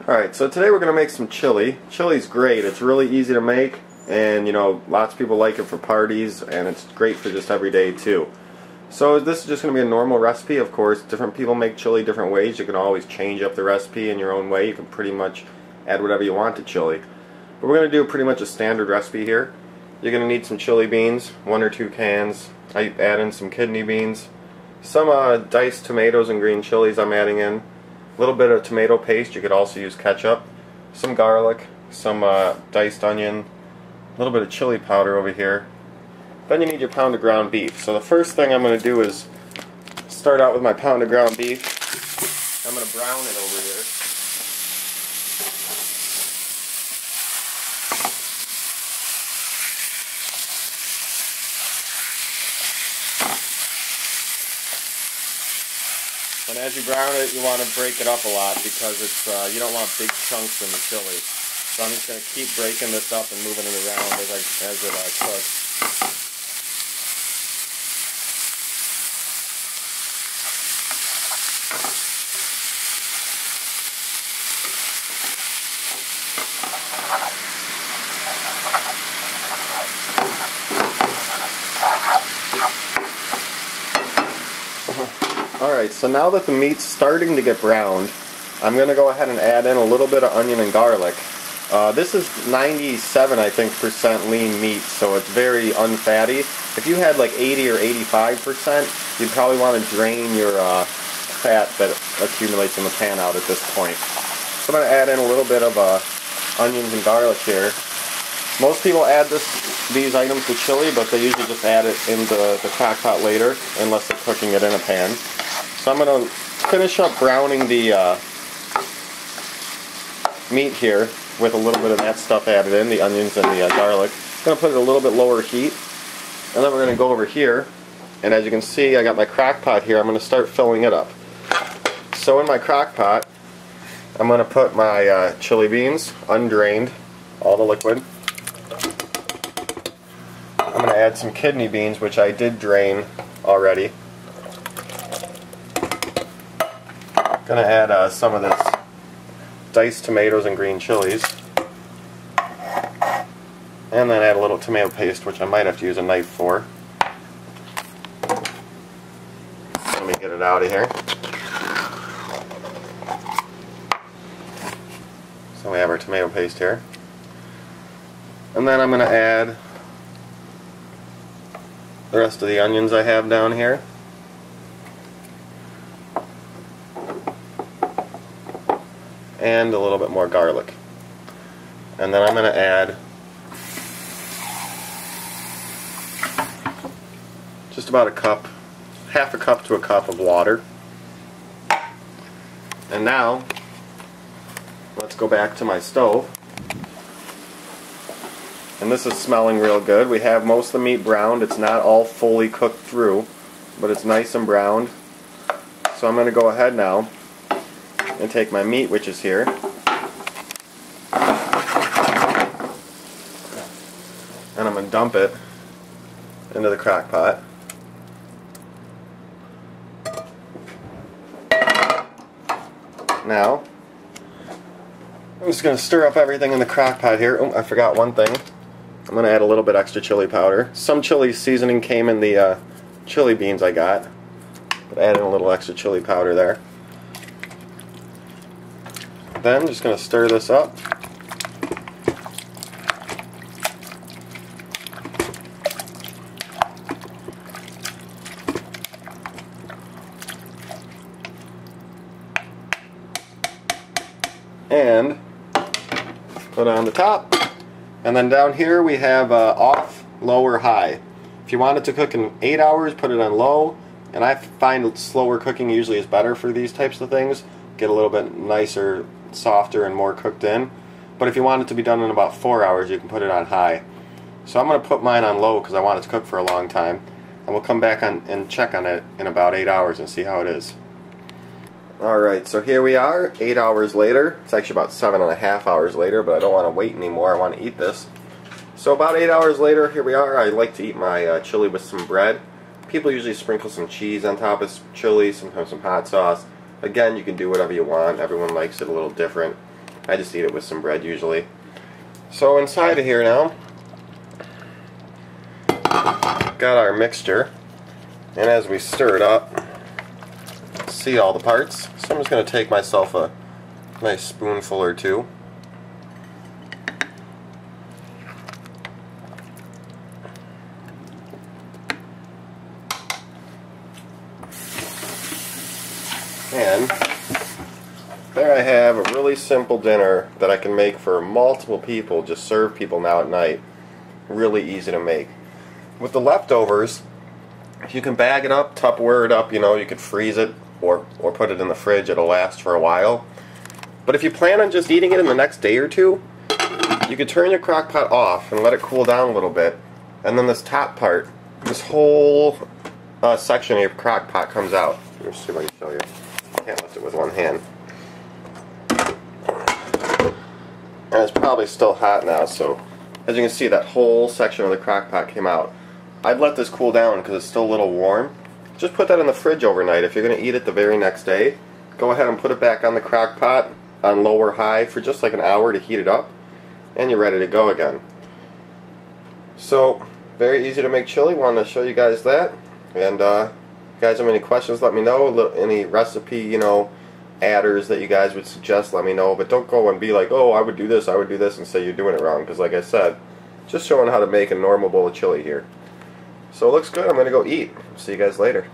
Alright, so today we're going to make some chili. Chili's great. It's really easy to make, and you know, lots of people like it for parties, and it's great for just every day too. So this is just going to be a normal recipe. Of course, different people make chili different ways. You can always change up the recipe in your own way. You can pretty much add whatever you want to chili. But we're going to do pretty much a standard recipe here. You're going to need some chili beans, 1 or 2 cans. I add in some kidney beans, some diced tomatoes and green chilies I'm adding in, a little bit of tomato paste. You could also use ketchup, some garlic, some diced onion, a little bit of chili powder over here. Then you need your pound of ground beef. So the first thing I'm going to do is start out with my pound of ground beef. I'm going to brown it over here. And as you brown it, you want to break it up a lot because it's you don't want big chunks in the chili. So I'm just going to keep breaking this up and moving it around as it cooks. Alright, so now that the meat's starting to get browned, I'm going to go ahead and add in a little bit of onion and garlic. This is 97, I think, % lean meat, so it's very unfatty. If you had like 80 or 85%, you'd probably want to drain your fat that accumulates in the pan out at this point. So I'm going to add in a little bit of onions and garlic here. Most people add these items to chili, but they usually just add it into the crock pot later, unless they're cooking it in a pan. So I'm going to finish up browning the meat here with a little bit of that stuff added in, the onions and the garlic. I'm going to put it at a little bit lower heat, and then we're going to go over here, and as you can see, I got my crock pot here. I'm going to start filling it up. So in my crock pot, I'm going to put my chili beans, undrained, all the liquid. I'm going to add some kidney beans, which I did drain already. I'm going to add some of this diced tomatoes and green chilies. And then add a little tomato paste, which I might have to use a knife for. Let me get it out of here. So we have our tomato paste here. And then I'm going to add the rest of the onions I have down here. And a little bit more garlic. And then I'm going to add just about a cup, half a cup to a cup of water. And now, let's go back to my stove. And this is smelling real good. We have most of the meat browned. It's not all fully cooked through, but it's nice and browned. So I'm going to go ahead now and take my meat, which is here, and I'm going to dump it into the crock pot. Now, I'm just going to stir up everything in the crock pot here. Oh, I forgot one thing. I'm going to add a little bit extra chili powder. Some chili seasoning came in the chili beans I got, but I added a little extra chili powder there. Then just going to stir this up. And put it on the top. And then down here we have off, lower, high. If you want it to cook in 8 hours, put it on low. And I find slower cooking usually is better for these types of things. Get a little bit nicer, softer, and more cooked in. But if you want it to be done in about 4 hours, you can put it on high. So I'm going to put mine on low because I want it to cook for a long time. And we'll come back and check on it in about 8 hours and see how it is. Alright, so here we are, 8 hours later. It's actually about 7.5 hours later, but I don't want to wait anymore. I want to eat this. So about 8 hours later, here we are. I like to eat my chili with some bread. People usually sprinkle some cheese on top of chili, sometimes some hot sauce. Again, you can do whatever you want. Everyone likes it a little different. I just eat it with some bread usually. So inside of here now, got our mixture, and as we stir it up, see all the parts. So I'm just going to take myself a nice spoonful or two. And there I have a really simple dinner that I can make for multiple people, just serve people now at night. Really easy to make. With the leftovers, you can bag it up, Tupperware it up, you know, you could freeze it or put it in the fridge, it'll last for a while. But if you plan on just eating it in the next day or two, you could turn your crock pot off and let it cool down a little bit, and then this top part, this whole section of your crock pot comes out. Let me see if I can show you. I can't lift it with one hand. And it's probably still hot now, so as you can see, that whole section of the crock pot came out. I'd let this cool down because it's still a little warm. Just put that in the fridge overnight. If you're going to eat it the very next day, go ahead and put it back on the crock pot on low or high for just like an hour to heat it up, and you're ready to go again. So, very easy to make chili. Wanted to show you guys that. And if you guys have any questions, let me know. Any recipe, you know, adders that you guys would suggest, let me know. But don't go and be like, oh, I would do this, and say you're doing it wrong. Because like I said, just showing how to make a normal bowl of chili here. So it looks good. I'm going to go eat. See you guys later.